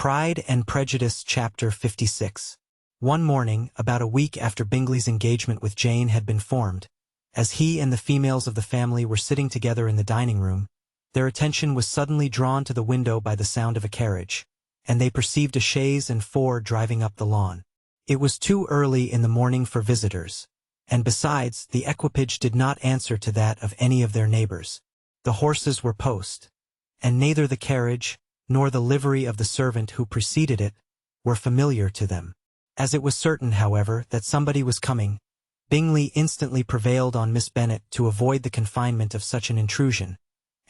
Pride and Prejudice Chapter 56. One morning, about a week after Bingley's engagement with Jane had been formed, as he and the females of the family were sitting together in the dining room, their attention was suddenly drawn to the window by the sound of a carriage, and they perceived a chaise and four driving up the lawn. It was too early in the morning for visitors, and besides, the equipage did not answer to that of any of their neighbors. The horses were post, and neither the carriage, nor the livery of the servant who preceded it, were familiar to them. As it was certain, however, that somebody was coming, Bingley instantly prevailed on Miss Bennet to avoid the confinement of such an intrusion,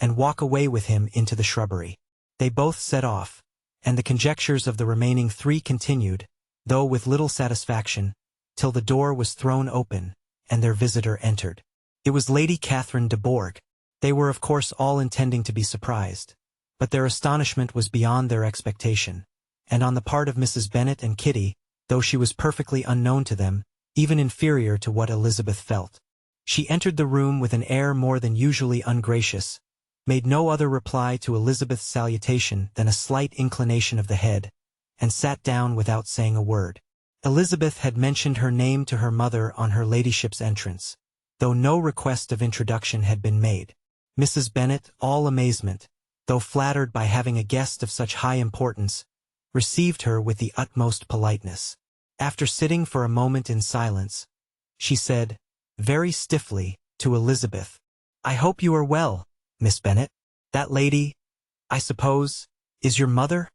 and walk away with him into the shrubbery. They both set off, and the conjectures of the remaining three continued, though with little satisfaction, till the door was thrown open, and their visitor entered. It was Lady Catherine de Bourgh. They were of course all intending to be surprised, but their astonishment was beyond their expectation, and on the part of Mrs. Bennet and Kitty, though she was perfectly unknown to them, even inferior to what Elizabeth felt. She entered the room with an air more than usually ungracious, made no other reply to Elizabeth's salutation than a slight inclination of the head, and sat down without saying a word. Elizabeth had mentioned her name to her mother on her ladyship's entrance, though no request of introduction had been made. Mrs. Bennet, all amazement, though flattered by having a guest of such high importance, received her with the utmost politeness. After sitting for a moment in silence, she said, very stiffly, to Elizabeth, "I hope you are well, Miss Bennet. That lady, I suppose, is your mother?"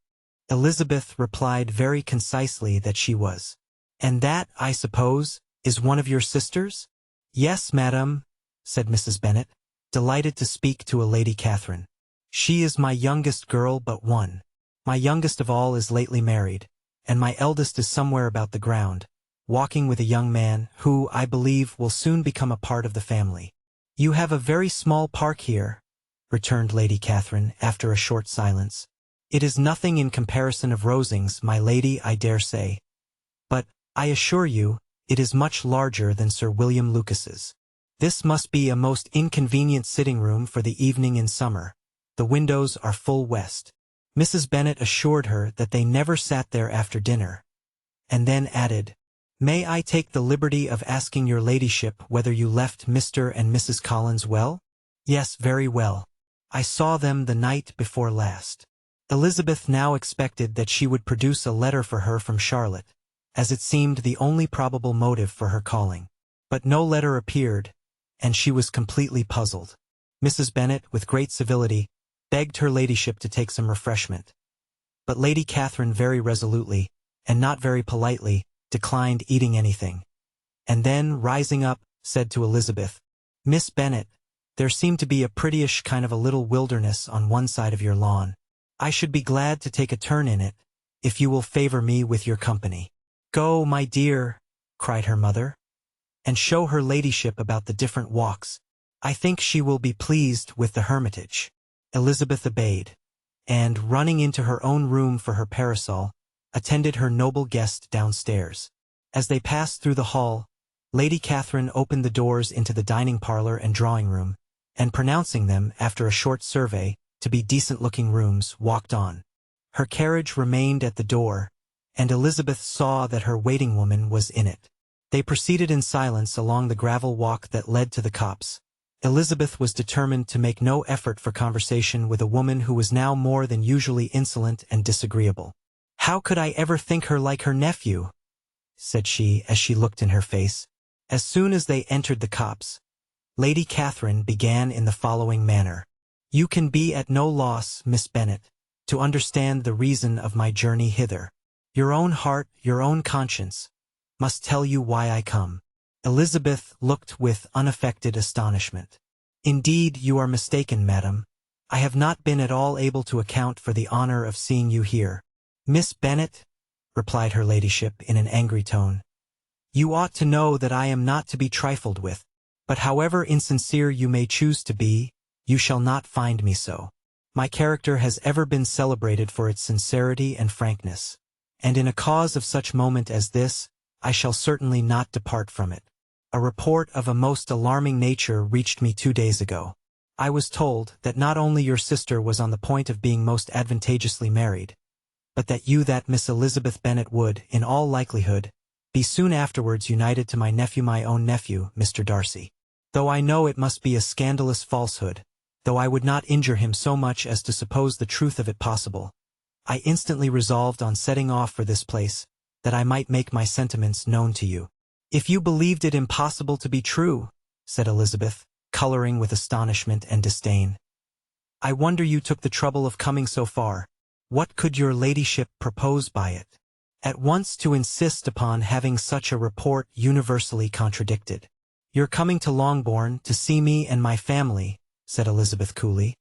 Elizabeth replied very concisely that she was. "And that, I suppose, is one of your sisters?" "Yes, madam," said Mrs. Bennet, delighted to speak to a Lady Catherine. "She is my youngest girl but one. My youngest of all is lately married, and my eldest is somewhere about the ground, walking with a young man who, I believe, will soon become a part of the family." "You have a very small park here," returned Lady Catherine after a short silence. "It is nothing in comparison of Rosings, my lady, I dare say. But, I assure you, it is much larger than Sir William Lucas's. This must be a most inconvenient sitting-room for the evening in summer. The windows are full west." Mrs. Bennet assured her that they never sat there after dinner, and then added, "May I take the liberty of asking your ladyship whether you left Mr. and Mrs. Collins well?" "Yes, very well. I saw them the night before last." Elizabeth now expected that she would produce a letter for her from Charlotte, as it seemed the only probable motive for her calling. But no letter appeared, and she was completely puzzled. Mrs. Bennet, with great civility, begged her ladyship to take some refreshment. But Lady Catherine very resolutely, and not very politely, declined eating anything, and then, rising up, said to Elizabeth, "Miss Bennet, there seemed to be a prettyish kind of a little wilderness on one side of your lawn. I should be glad to take a turn in it, if you will favor me with your company." "Go, my dear," cried her mother, "and show her ladyship about the different walks. I think she will be pleased with the hermitage." Elizabeth obeyed, and, running into her own room for her parasol, attended her noble guest downstairs. As they passed through the hall, Lady Catherine opened the doors into the dining parlor and drawing-room, and pronouncing them, after a short survey, to be decent-looking rooms, walked on. Her carriage remained at the door, and Elizabeth saw that her waiting-woman was in it. They proceeded in silence along the gravel walk that led to the copse. Elizabeth was determined to make no effort for conversation with a woman who was now more than usually insolent and disagreeable. "How could I ever think her like her nephew?" said she as she looked in her face. As soon as they entered the copse, Lady Catherine began in the following manner. "You can be at no loss, Miss Bennet, to understand the reason of my journey hither. Your own heart, your own conscience, must tell you why I come." Elizabeth looked with unaffected astonishment. "Indeed, you are mistaken, madam. I have not been at all able to account for the honor of seeing you here." "Miss Bennet," replied her ladyship in an angry tone, "you ought to know that I am not to be trifled with, but however insincere you may choose to be, you shall not find me so. My character has ever been celebrated for its sincerity and frankness, and in a cause of such moment as this, I shall certainly not depart from it. A report of a most alarming nature reached me 2 days ago. I was told that not only your sister was on the point of being most advantageously married, but that Miss Elizabeth Bennet would, in all likelihood, be soon afterwards united to my nephew, my own nephew, Mr. Darcy. Though I know it must be a scandalous falsehood, though I would not injure him so much as to suppose the truth of it possible, I instantly resolved on setting off for this place, that I might make my sentiments known to you. If you believed it impossible to be true, said Elizabeth, coloring with astonishment and disdain, I wonder you took the trouble of coming so far. What could your ladyship propose by it? At once to insist upon having such a report universally contradicted. Your coming to Longbourn to see me and my family, said Elizabeth coolly,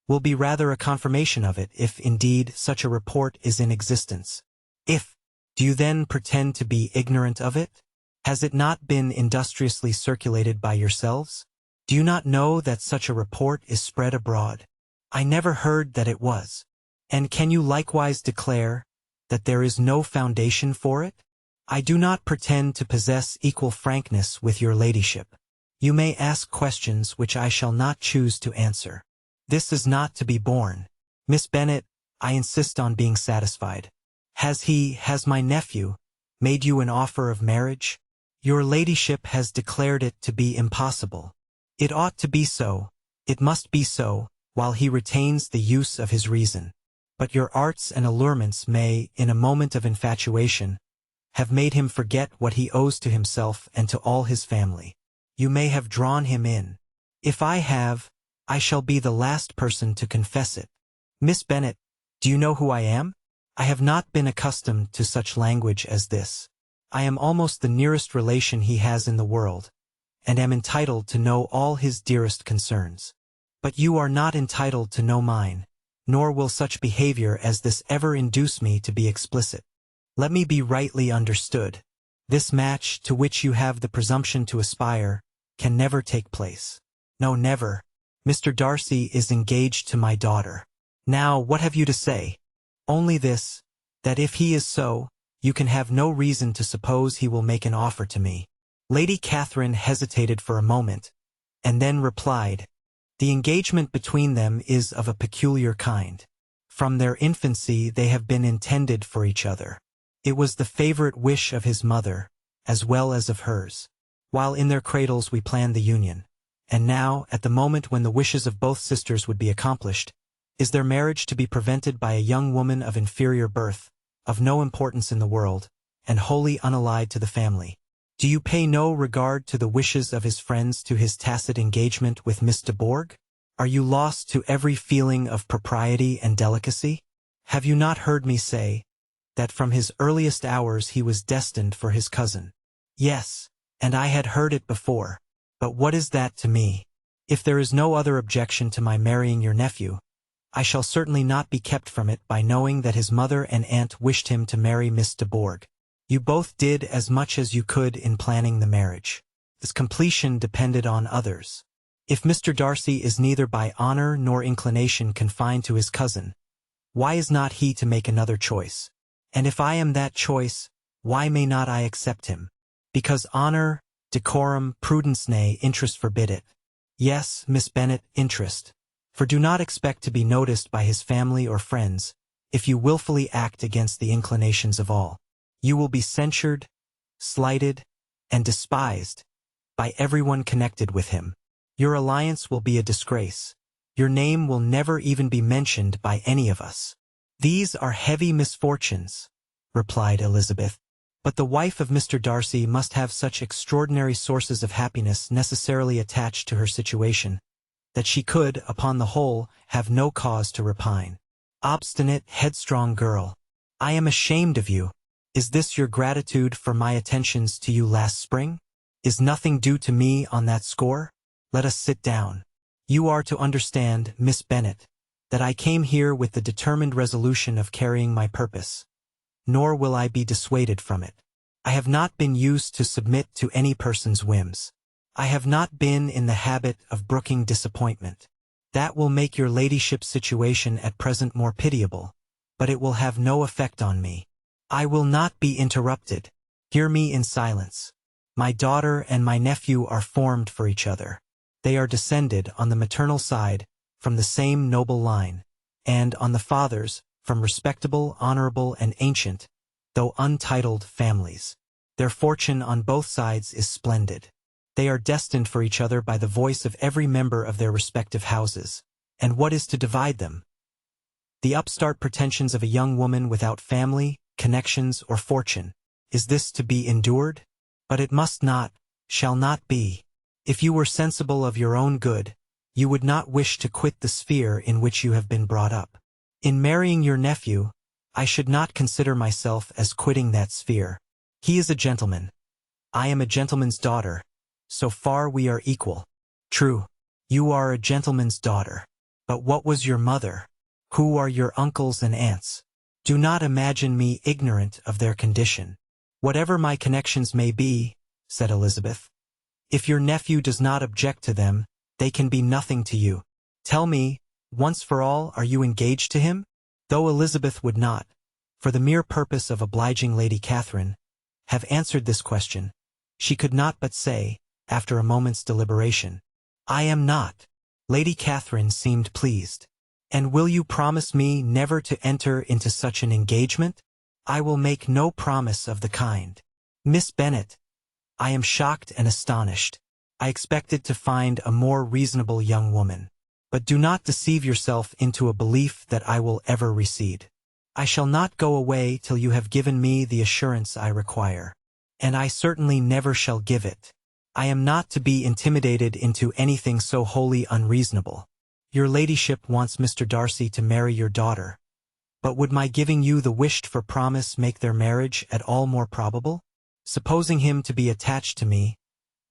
will be rather a confirmation of it, if indeed such a report is in existence. If, do you then pretend to be ignorant of it? Has it not been industriously circulated by yourselves? Do you not know that such a report is spread abroad? I never heard that it was. And can you likewise declare that there is no foundation for it? I do not pretend to possess equal frankness with your ladyship. You may ask questions which I shall not choose to answer. This is not to be borne. Miss Bennet, I insist on being satisfied. Has my nephew made you an offer of marriage? Your ladyship has declared it to be impossible. It ought to be so, it must be so, while he retains the use of his reason. But your arts and allurements may, in a moment of infatuation, have made him forget what he owes to himself and to all his family. You may have drawn him in. If I have, I shall be the last person to confess it. Miss Bennet, do you know who I am? I have not been accustomed to such language as this. I am almost the nearest relation he has in the world, and am entitled to know all his dearest concerns. But you are not entitled to know mine, nor will such behavior as this ever induce me to be explicit. Let me be rightly understood. This match, to which you have the presumption to aspire, can never take place. No, never. Mr. Darcy is engaged to my daughter. Now, what have you to say? Only this, that if he is so, you can have no reason to suppose he will make an offer to me. Lady Catherine hesitated for a moment, and then replied, the engagement between them is of a peculiar kind. From their infancy they have been intended for each other. It was the favorite wish of his mother, as well as of hers. While in their cradles we planned the union. And now, at the moment when the wishes of both sisters would be accomplished, is their marriage to be prevented by a young woman of inferior birth, of no importance in the world, and wholly unallied to the family? Do you pay no regard to the wishes of his friends, to his tacit engagement with Miss de Bourgh? Are you lost to every feeling of propriety and delicacy? Have you not heard me say that from his earliest hours he was destined for his cousin? Yes, and I had heard it before. But what is that to me? If there is no other objection to my marrying your nephew, I shall certainly not be kept from it by knowing that his mother and aunt wished him to marry Miss de Bourgh. You both did as much as you could in planning the marriage. Its completion depended on others. If Mr. Darcy is neither by honor nor inclination confined to his cousin, why is not he to make another choice? And if I am that choice, why may not I accept him? Because honor, decorum, prudence, nay, interest forbid it. Yes, Miss Bennet, interest. For do not expect to be noticed by his family or friends, if you willfully act against the inclinations of all. You will be censured, slighted, and despised by everyone connected with him. Your alliance will be a disgrace. Your name will never even be mentioned by any of us. These are heavy misfortunes, replied Elizabeth. But the wife of Mr. Darcy must have such extraordinary sources of happiness necessarily attached to her situation, that she could, upon the whole, have no cause to repine. Obstinate, headstrong girl! I am ashamed of you. Is this your gratitude for my attentions to you last spring? Is nothing due to me on that score? Let us sit down. You are to understand, Miss Bennet, that I came here with the determined resolution of carrying my purpose, nor will I be dissuaded from it. I have not been used to submit to any person's whims. I have not been in the habit of brooking disappointment. That will make your ladyship's situation at present more pitiable, but it will have no effect on me. I will not be interrupted. Hear me in silence. My daughter and my nephew are formed for each other. They are descended, on the maternal side, from the same noble line, and, on the father's, from respectable, honorable, and ancient, though untitled families. Their fortune on both sides is splendid. They are destined for each other by the voice of every member of their respective houses. And what is to divide them? The upstart pretensions of a young woman without family, connections, or fortune. Is this to be endured? But it must not, shall not be. If you were sensible of your own good, you would not wish to quit the sphere in which you have been brought up. In marrying your nephew, I should not consider myself as quitting that sphere. He is a gentleman. I am a gentleman's daughter. So far we are equal. True, you are a gentleman's daughter. But what was your mother? Who are your uncles and aunts? Do not imagine me ignorant of their condition. Whatever my connections may be, said Elizabeth, if your nephew does not object to them, they can be nothing to you. Tell me, once for all, are you engaged to him? Though Elizabeth would not, for the mere purpose of obliging Lady Catherine, have answered this question, she could not but say, after a moment's deliberation, I am not. Lady Catherine seemed pleased. And will you promise me never to enter into such an engagement? I will make no promise of the kind. Miss Bennet, I am shocked and astonished. I expected to find a more reasonable young woman. But do not deceive yourself into a belief that I will ever recede. I shall not go away till you have given me the assurance I require. And I certainly never shall give it. I am not to be intimidated into anything so wholly unreasonable. Your ladyship wants Mr. Darcy to marry your daughter. But would my giving you the wished-for promise make their marriage at all more probable? Supposing him to be attached to me,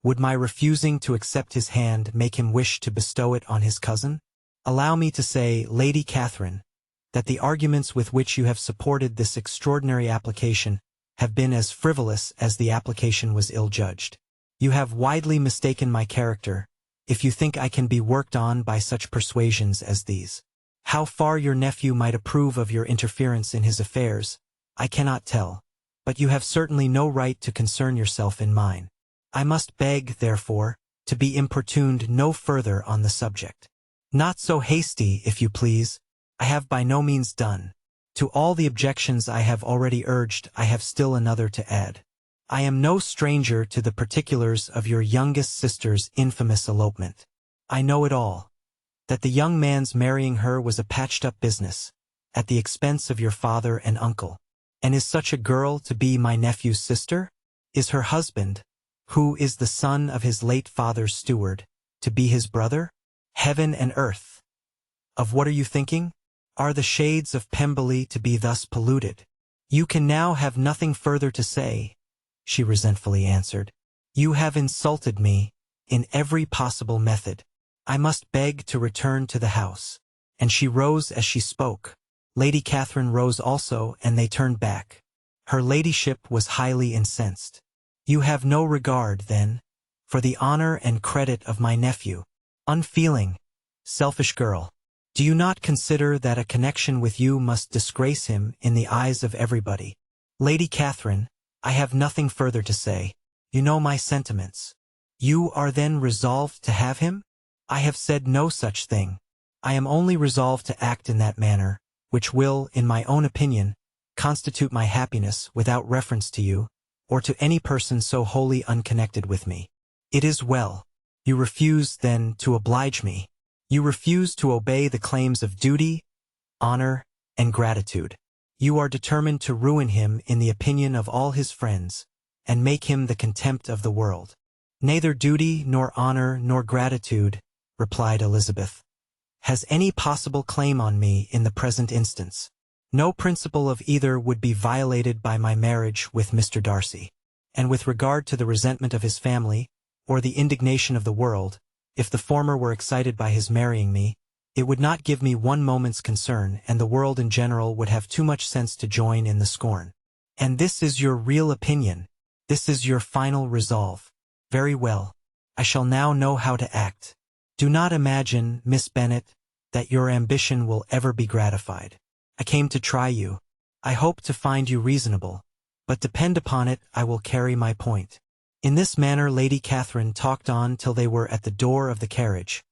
would my refusing to accept his hand make him wish to bestow it on his cousin? Allow me to say, Lady Catherine, that the arguments with which you have supported this extraordinary application have been as frivolous as the application was ill-judged. You have widely mistaken my character, if you think I can be worked on by such persuasions as these. How far your nephew might approve of your interference in his affairs, I cannot tell, but you have certainly no right to concern yourself in mine. I must beg, therefore, to be importuned no further on the subject. Not so hasty, if you please. I have by no means done. To all the objections I have already urged, I have still another to add. I am no stranger to the particulars of your youngest sister's infamous elopement. I know it all. That the young man's marrying her was a patched-up business, at the expense of your father and uncle. And is such a girl to be my nephew's sister? Is her husband, who is the son of his late father's steward, to be his brother? Heaven and earth! Of what are you thinking? Are the shades of Pemberley to be thus polluted? You can now have nothing further to say, she resentfully answered. You have insulted me, in every possible method. I must beg to return to the house. And she rose as she spoke. Lady Catherine rose also, and they turned back. Her ladyship was highly incensed. You have no regard, then, for the honor and credit of my nephew. Unfeeling, selfish girl. Do you not consider that a connection with you must disgrace him in the eyes of everybody? Lady Catherine, I have nothing further to say. You know my sentiments. You are then resolved to have him? I have said no such thing. I am only resolved to act in that manner, which will, in my own opinion, constitute my happiness without reference to you, or to any person so wholly unconnected with me. It is well. You refuse, then, to oblige me. You refuse to obey the claims of duty, honor, and gratitude. You are determined to ruin him in the opinion of all his friends, and make him the contempt of the world. Neither duty, nor honor, nor gratitude, replied Elizabeth, has any possible claim on me in the present instance. No principle of either would be violated by my marriage with Mr. Darcy. And with regard to the resentment of his family, or the indignation of the world, if the former were excited by his marrying me, it would not give me one moment's concern, and the world in general would have too much sense to join in the scorn. And this is your real opinion. This is your final resolve. Very well. I shall now know how to act. Do not imagine, Miss Bennet, that your ambition will ever be gratified. I came to try you. I hope to find you reasonable, but depend upon it I will carry my point. In this manner Lady Catherine talked on till they were at the door of the carriage,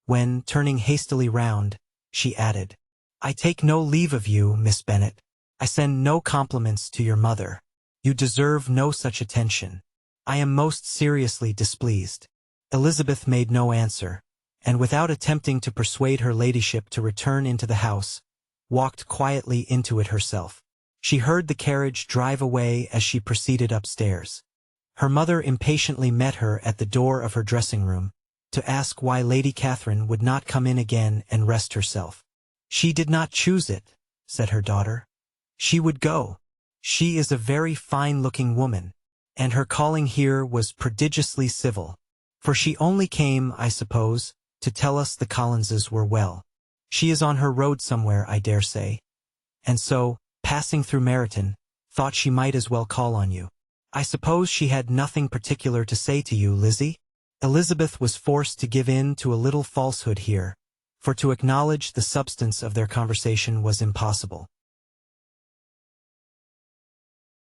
when, turning hastily round, she added, I take no leave of you, Miss Bennet. I send no compliments to your mother. You deserve no such attention. I am most seriously displeased." Elizabeth made no answer, and without attempting to persuade her ladyship to return into the house, walked quietly into it herself. She heard the carriage drive away as she proceeded upstairs. Her mother impatiently met her at the door of her dressing-room, to ask why Lady Catherine would not come in again and rest herself. "She did not choose it," said her daughter. "She would go. She is a very fine-looking woman, and her calling here was prodigiously civil, for she only came, I suppose, to tell us the Collinses were well. She is on her road somewhere, I dare say, and so, passing through Meryton, thought she might as well call on you. I suppose she had nothing particular to say to you, Lizzie?" Elizabeth was forced to give in to a little falsehood here, for to acknowledge the substance of their conversation was impossible.